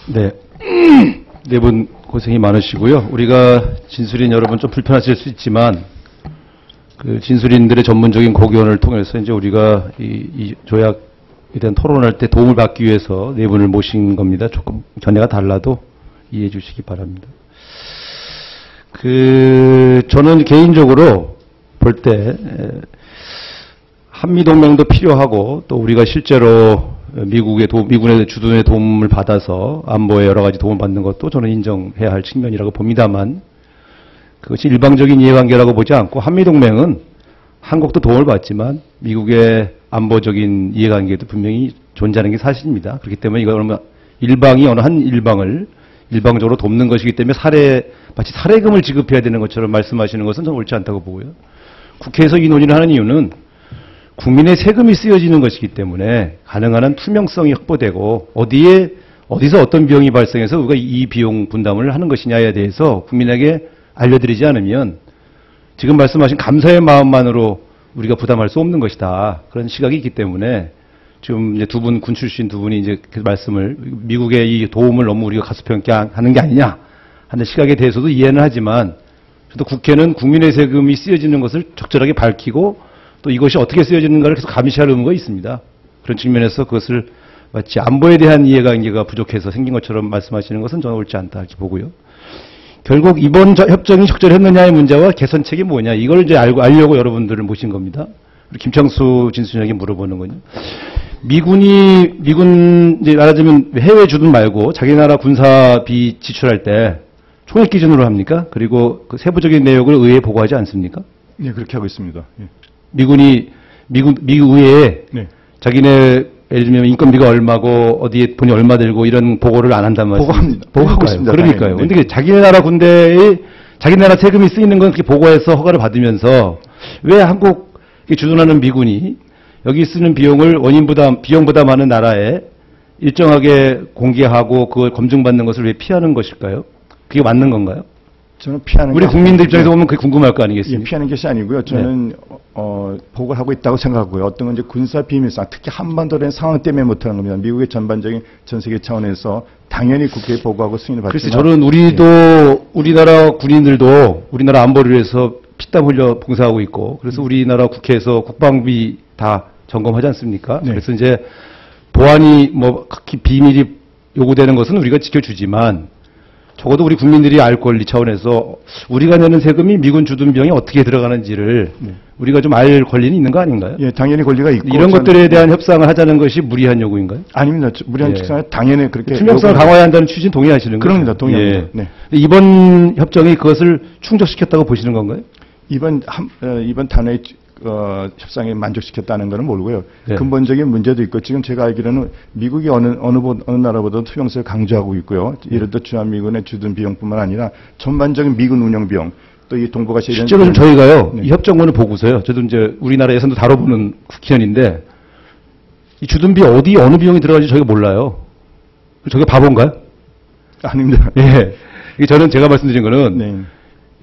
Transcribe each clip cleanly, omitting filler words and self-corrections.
네. 네 분 고생이 많으시고요. 우리가 진술인 여러분 좀 불편하실 수 있지만, 그 진술인들의 전문적인 고견을 통해서 이제 우리가 이 조약에 대한 토론할 때 도움을 받기 위해서 네 분을 모신 겁니다. 조금 견해가 달라도 이해해 주시기 바랍니다. 저는 개인적으로 볼 때, 한미동맹도 필요하고 또 우리가 실제로 미군의 주둔의 도움을 받아서 안보에 여러 가지 도움을 받는 것도 저는 인정해야 할 측면이라고 봅니다만, 그것이 일방적인 이해관계라고 보지 않고 한미동맹은 한국도 도움을 받지만 미국의 안보적인 이해관계도 분명히 존재하는 게 사실입니다. 그렇기 때문에 이거 일방이 어느 한 일방을 일방적으로 돕는 것이기 때문에 마치 살해금을 지급해야 되는 것처럼 말씀하시는 것은 저는 옳지 않다고 보고요. 국회에서 이 논의를 하는 이유는 국민의 세금이 쓰여지는 것이기 때문에 가능한 한 투명성이 확보되고 어디서 어떤 비용이 발생해서 우리가 이 비용 분담을 하는 것이냐에 대해서 국민에게 알려드리지 않으면 지금 말씀하신 감사의 마음만으로 우리가 부담할 수 없는 것이다. 그런 시각이 있기 때문에 지금 이제 군 출신 두 분이 이제 그 말씀을 미국의 이 도움을 너무 우리가 가수평가하는 게 아니냐 하는 시각에 대해서도 이해는 하지만 또 국회는 국민의 세금이 쓰여지는 것을 적절하게 밝히고 또 이것이 어떻게 쓰여지는가를 계속 감시할 의무가 있습니다. 그런 측면에서 그것을 마치 안보에 대한 이해관계가 부족해서 생긴 것처럼 말씀하시는 것은 저는 옳지 않다 이렇게 보고요. 결국 이번 협정이 적절했느냐의 문제와 개선책이 뭐냐 이걸 이제 알려고 여러분들을 모신 겁니다. 김창수 진수장에게 물어보는 거죠. 미군 이제 말하자면 해외 주둔 말고 자기 나라 군사비 지출할 때 총액 기준으로 합니까? 그리고 그 세부적인 내용을 의회에 보고하지 않습니까? 네, 그렇게 하고 있습니다. 예. 미국 의회에 네. 자기네 예를 들면 인건비가 얼마고 어디에 돈이 얼마 들고 이런 보고를 안 한단 말이에요. 보고합니다. 보고하고 있습니다. 그러니까요. 네. 근데 자기네 나라 군대에 자기 나라 세금이 쓰이는 건 그렇게 보고해서 허가를 받으면서 왜 한국 주둔하는 미군이 여기 쓰는 비용을 비용 부담하는 나라에 일정하게 공개하고 그걸 검증받는 것을 왜 피하는 것일까요? 그게 맞는 건가요? 저는 피하는 우리 국민들 입장에서 보면 그게 궁금할 거 아니겠습니까? 예, 피하는 것이 아니고요. 저는 네. 보고를 하고 있다고 생각하고요. 어떤 건 이제 군사 비밀상, 특히 한반도의 상황 때문에 못하는 겁니다. 미국의 전반적인 전 세계 차원에서 당연히 국회에 보고하고 승인을 받지만. 글쎄, 저는 우리도 우리나라 군인들도 우리나라 안보를 위해서 피땀 흘려 봉사하고 있고, 그래서 우리나라 국회에서 국방비 다 점검하지 않습니까? 네. 그래서 이제 보안이 각기 비밀이 요구되는 것은 우리가 지켜주지만. 적어도 우리 국민들이 알 권리 차원에서 우리가 내는 세금이 미군 주둔 비용이 어떻게 들어가는지를 우리가 좀 알 권리는 있는 거 아닌가요? 예, 당연히 권리가 있고 이런 것들에 대한 협상을 하자는 것이 무리한 요구인가요? 아닙니다. 무리한 협상은 당연히 그렇게 투명성을 강화해야 한다는 취지는 동의하시는 거죠? 그럽니다. 동의합니다. 예. 네. 이번 협정이 그것을 충족시켰다고 보시는 건가요? 이번 단의 협상에 만족시켰다는 것은 모르고요. 네. 근본적인 문제도 있고 지금 제가 알기로는 미국이 어느 나라보다도 투명성을 강조하고 있고요. 예를 들어 주한미군의 주둔 비용뿐만 아니라 전반적인 미군 운영 비용 또 이 동북아시아 실제로 좀 저희가요. 네. 이 협정문을 보고서요. 저도 이제 우리나라 예산도 다뤄보는 국회의원인데 이 주둔비 어느 비용이 들어가는지 저희가 몰라요. 저게 바본가요? 아닙니다. 예. 저는 제가 말씀드린 거는 네.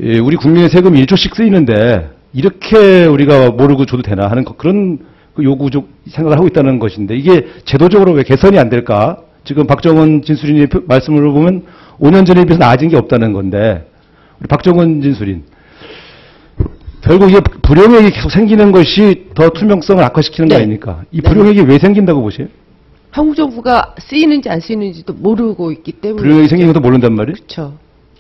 예, 우리 국민의 세금이 1조씩 쓰이는데 이렇게 우리가 모르고 줘도 되나 하는 그런 요구적 생각을 하고 있다는 것인데 이게 제도적으로 왜 개선이 안 될까? 지금 박정원 진술인의 말씀으로 보면 5년 전에 비해서 나아진 게 없다는 건데 우리 박정원 진술인 결국 이게 불용액이 계속 생기는 것이 더 투명성을 악화시키는 거 아닙니까? 이 불용액이 왜 생긴다고 보세요? 한국 정부가 쓰이는지 안 쓰이는지도 모르고 있기 때문에 불용액이 생기는 것도 모른단 말이에요? 그렇죠.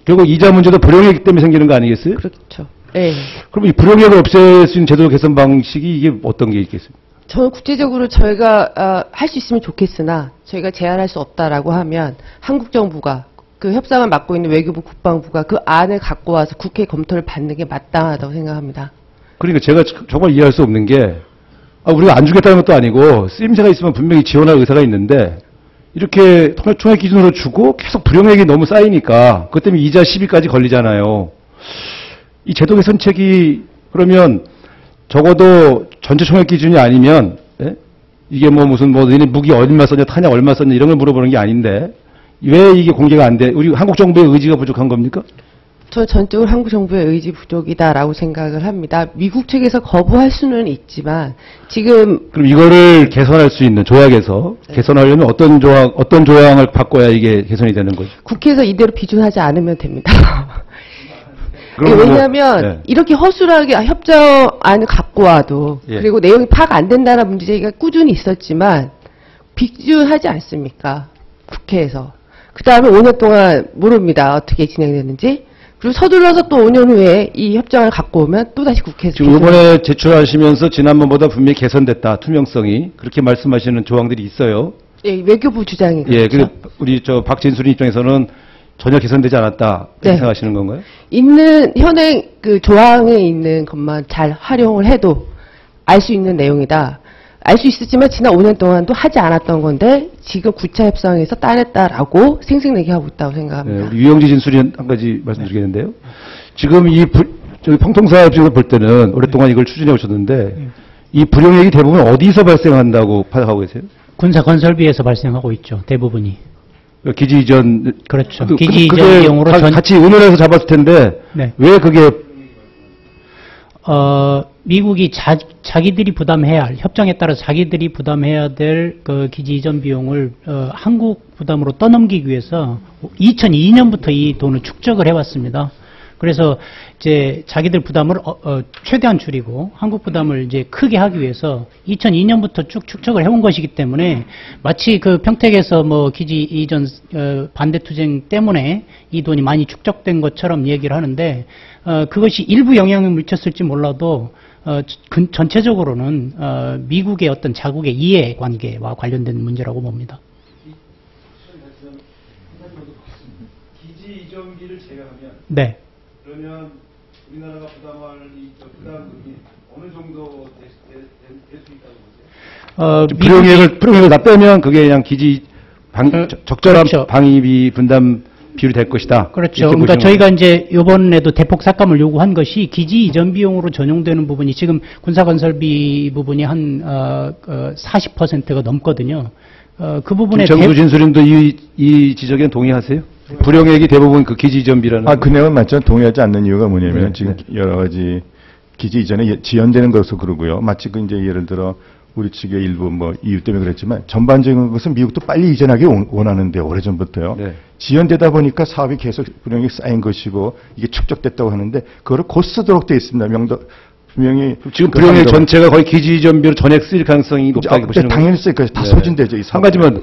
결국 이자 문제도 불용액 때문에 생기는 거 아니겠어요? 그렇죠. 네. 그럼 이 불용액을 없앨 수 있는 제도 개선 방식이 이게 어떤 게 있겠어요? 저는 국제적으로 저희가 할 수 있으면 좋겠으나 저희가 제안할 수 없다라고 하면 한국 정부가 그 협상을 맡고 있는 외교부 국방부가 그 안을 갖고 와서 국회 검토를 받는 게 마땅하다고 생각합니다. 그러니까 제가 정말 이해할 수 없는 게 우리가 안 주겠다는 것도 아니고 쓰임새가 있으면 분명히 지원할 의사가 있는데 이렇게 총액 기준으로 주고 계속 불용액이 너무 쌓이니까 그것 때문에 이자 시비까지 걸리잖아요. 이 제도 개선책이 그러면 적어도 전체 총액 기준이 아니면 이게 무슨 너네 무기 얼마 썼냐 탄약 얼마 썼냐 이런 걸 물어보는 게 아닌데 왜 이게 공개가 안 돼? 우리 한국 정부의 의지가 부족한 겁니까? 저 전적으로 한국 정부의 의지 부족이다라고 생각을 합니다. 미국 측에서 거부할 수는 있지만 지금 그럼 이거를 개선할 수 있는 조약에서 개선하려면 어떤 조항을 바꿔야 이게 개선이 되는 거죠? 국회에서 이대로 비준하지 않으면 됩니다. 그럼 뭐, 왜냐하면 네. 이렇게 허술하게 협정안을 갖고 와도 예. 그리고 내용이 파악 안 된다는 문제가 꾸준히 있었지만 비준하지 않습니까? 국회에서. 그 다음에 5년 동안 모릅니다. 어떻게 진행되는지. 그리고 서둘러서 또 5년 후에 이 협정을 갖고 오면 또 다시 국회에서 지금 이번에 제출하시면서 지난번보다 분명히 개선됐다. 투명성이. 그렇게 말씀하시는 조항들이 있어요. 예, 외교부 주장이 예, 그렇죠. 우리 박진수님 입장에서는 전혀 개선되지 않았다. 이렇게 네. 생각하시는 건가요? 있는 현행 그 조항에 있는 것만 잘 활용을 해도 알 수 있는 내용이다. 알 수 있었지만 지난 5년 동안도 하지 않았던 건데 지금 9차 협상에서 따냈다라고 생색내게 하고 있다고 생각합니다. 네, 우리 유영지 진술이 한 가지 말씀드리겠는데요. 지금 저희 평통사 입장에서 볼 때는 오랫동안 이걸 추진해 오셨는데 이 불용액이 대부분 어디서 발생한다고 파악하고 계세요? 군사 건설비에서 발생하고 있죠. 대부분이. 기지 이전. 그렇죠. 그- 기지 그게 이전 비용으로 같이 의논해서 잡았을 텐데 네. 왜 그게 미국이 자기들이 부담해야 할, 협정에 따라 자기들이 부담해야 될 그 기지 이전 비용을 한국 부담으로 떠넘기기 위해서 2002년부터 이 돈을 축적을 해왔습니다. 그래서 이제 자기들 부담을 최대한 줄이고 한국 부담을 이제 크게 하기 위해서 2002년부터 쭉 축적을 해온 것이기 때문에 마치 그 평택에서 뭐 기지 이전 반대 투쟁 때문에 이 돈이 많이 축적된 것처럼 얘기를 하는데 그것이 일부 영향을 미쳤을지 몰라도 전체적으로는 미국의 어떤 자국의 이해 관계와 관련된 문제라고 봅니다. 기지 이전비를 제외하면 네. 그러면 우리나라가 부담할 이 부담금이 어느 정도 될 수 있다고 보세요? 불용액을 다 빼면 그게 그냥 적절한 그렇죠. 방위비 분담 비율이 될 것이다. 그렇죠. 이렇게 그러니까 보시는 저희가 이제 이번에도 대폭 삭감을 요구한 것이 기지 이전 비용으로 전용되는 부분이 지금 군사건설비 부분이 한 40%가 넘거든요. 그 부분에 정수 진수님도 이 지적에는 동의하세요? 불용액이 대부분 그 기지 이전비라는. 그 내용은 맞죠. 동의하지 않는 이유가 뭐냐면 네, 지금 네. 여러 가지 기지 이전에 지연되는 것으로 그러고요. 마치 그 이제 예를 들어 우리 측의 일부 뭐 이유 때문에 그랬지만 전반적인 것은 미국도 빨리 이전하기 원하는데 오래전부터요. 네. 지연되다 보니까 사업이 계속 불용액이 쌓인 것이고 이게 축적됐다고 하는데 그거를 곧 쓰도록 돼 있습니다. 분명히 지금 불용액 전체가 거의 기지 이전비로 전액 쓰일 가능성이 높다고 보시는 거예요? 당연히 쓸 거예요. 다 네. 소진되죠. 이 한 가지만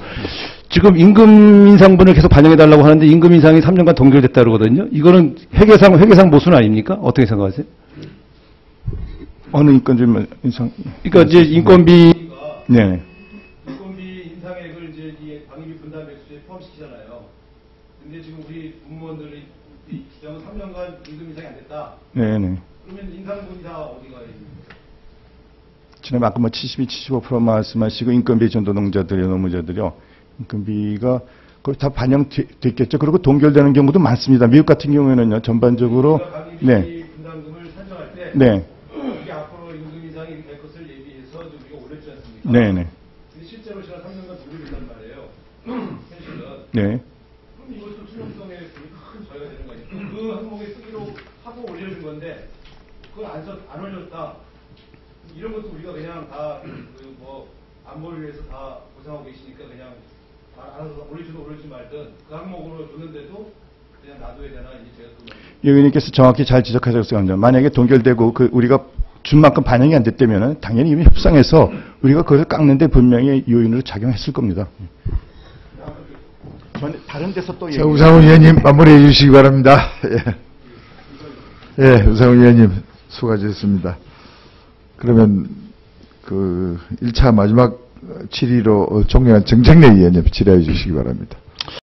지금 임금 인상분을 계속 반영해달라고 하는데 임금 인상이 3년간 동결됐다 그러거든요. 이거는 회계상 모순 아닙니까? 어떻게 생각하세요? 어느 인건비 인상? 그러니까 이제 인건비 네. 인건비 인상액을 이제 이 방위비 분담 액수에 포함시키잖아요. 근데 지금 우리 공무원들이 주장은 3년간 임금 인상이 안 됐다. 네네. 그러면 인상분이 다 어디가 있습니까? 지난해 아까 뭐 72, 75% 말씀하시고 인건비 전 노동자들이요, 노무자들이요. 인건비가 거의 다 반영됐겠죠. 그리고 동결되는 경우도 많습니다. 미국 같은 경우에는요, 전반적으로 네, 분담금을 산정할 때 네, 이게 앞으로 임금 인상이 될 것을 예비해서 좀 우리가 올렸지 않습니까? 네네, 근데 실제로 지난 3년간 동결된단 말이에요. 현실은. 네. 그럼 이것도 투명성에 큰 저해가 되는 거 아니에요? 그 항목에 쓰기로 하고 올려준 건데 그걸 안 올렸다. 이런 것도 우리가 그냥 다 뭐 안보를 위해서 다 고생하고 계시니까 그냥 알아서 올리지 말든 그 항목으로 줬는데도 그냥 놔둬야 되나 이제 제가 또 의원님께서 정확히 잘 지적하셨습니다. 만약에 동결되고 우리가 준 만큼 반영이 안 됐다면은 당연히 이미 협상에서 우리가 그걸 깎는데 분명히 요인으로 작용했을 겁니다. 다른 데서 또 자, 우상훈 의원님 마무리해 주시기 바랍니다. 예, 우상훈 의원님 수고하셨습니다. 그러면 그 1차 마지막 질의로 종료한 정책래 의원님 질의해 주시기 바랍니다.